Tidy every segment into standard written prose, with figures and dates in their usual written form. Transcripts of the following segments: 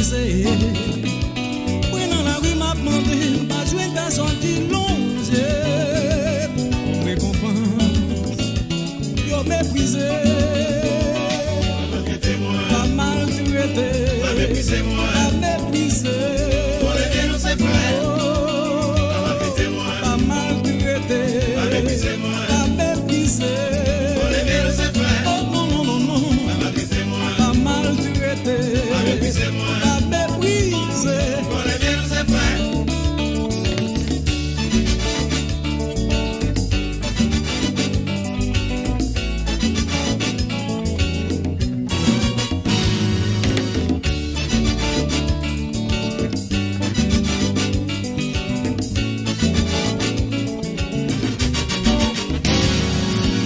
brisé. Oui, dans la rue m'a demandé, pas jouer qu'à sortir longe. Récompense, yo méprisé. Pas maltraité. Pas méprisé. Pour les bien nous c'est frère. Pas maltraité. Pas méprisé. Pas méprisé. Pour les bien nous c'est frère. Oh non, non, non, non. Pas maltraité. Pas méprisé. Pas méprisé. Pour les bien nous c'est frère.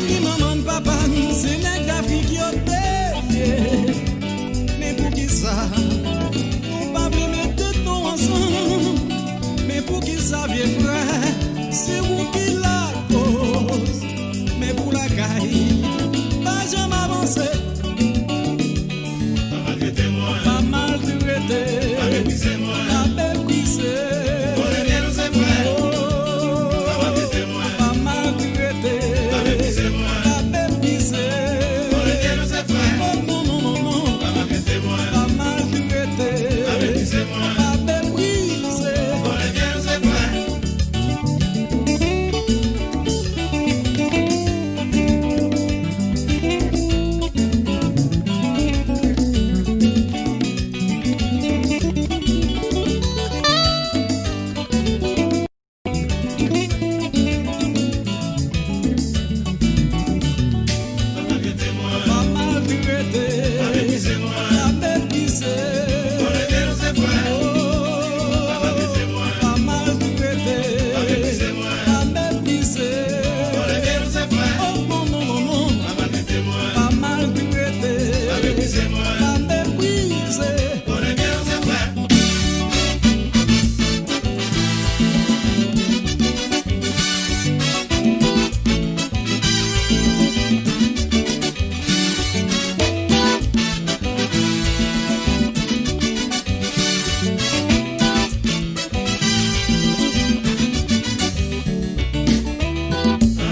Ni maman, papa, c'est nèg d'Afrique qui ont payé. Mais pour qui ça? On pas voulu mettre tout nous ensemble. Mais pour qui ça, vieux frère? C'est vous qui la cause. Mais pour la caille, pas jamais avancé. Pas maltraité. Pas méprisé. Pas méprisé. Pour les bien nous c'est frère. Pas maltraité. Pas méprisé. Pas méprisé. Pour les bien nous c'est frère. Oh non, non, non, non. Pas méprisé. Pas maltraité. Pas méprisé. Pas méprisé. Pour les bien nous c'est frère. Pas maltraité. Pas méprisé. Pour les bien nous c'est frère. Pas maltraité. Pas méprisé. Pas méprisé. Pour les bien nous c'est frère. Oh non, non, non, non. Pas méprisé. Pas maltraité. Pas méprisé. Pas méprisé. Pour les bien nous c'est frère.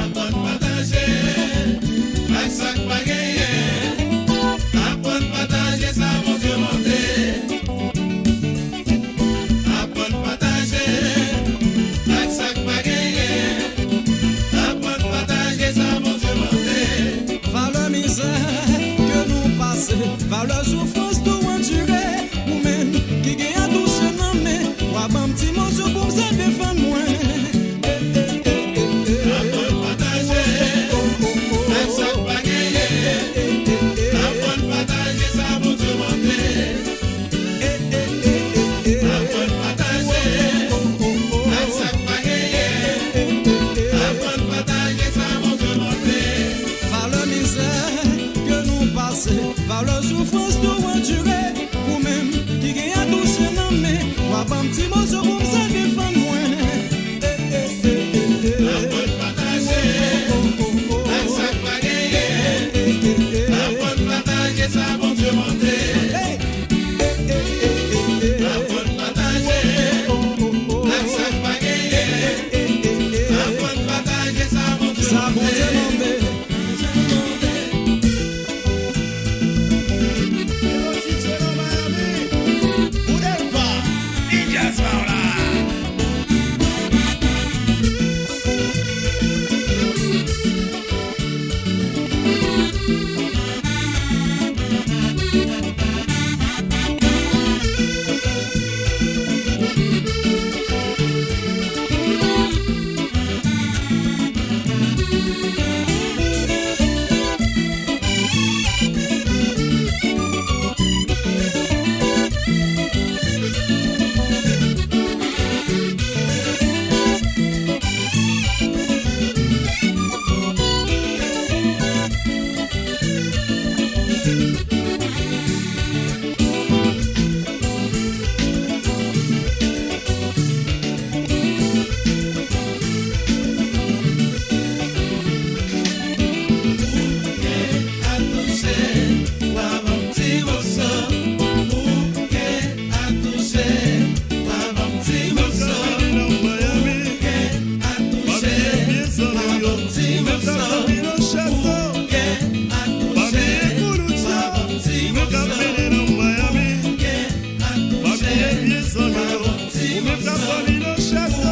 Apprendre partager, avec ça que pas gagner. Apprendre partager, ça mon Dieu monter. Apprendre partager, avec ça que pas gagner. Apprendre partager, ça mon Dieu monter. Par la misère que nous passons, par la souffrance tout enduré, nous-mêmes qui gagnons tout ce nom, mais quoi bon petit morceau pour se défendre moi. Apprendre partager, avec ça que pas gagner. Apprendre partager, ça mon Dieu monter. Apprendre partager, avec ça que pas gagner. Apprendre partager, ça mon Dieu monter. Par la misère que nous passons, par la souffrance tout enduré, nous-mêmes qui gagnons tout ce nom, mais quoi bon petit morceau pour se défendre moi. Apprendre partager, avec ça que pas gagner. Apprendre partager, ça mon Dieu monter. Apprendre partager, avec ça que pas gagner. Apprendre partager, ça mon Dieu Ça bon Dieu monter. m'en Ou del pas, il y a ça là. Ou même la famille le château.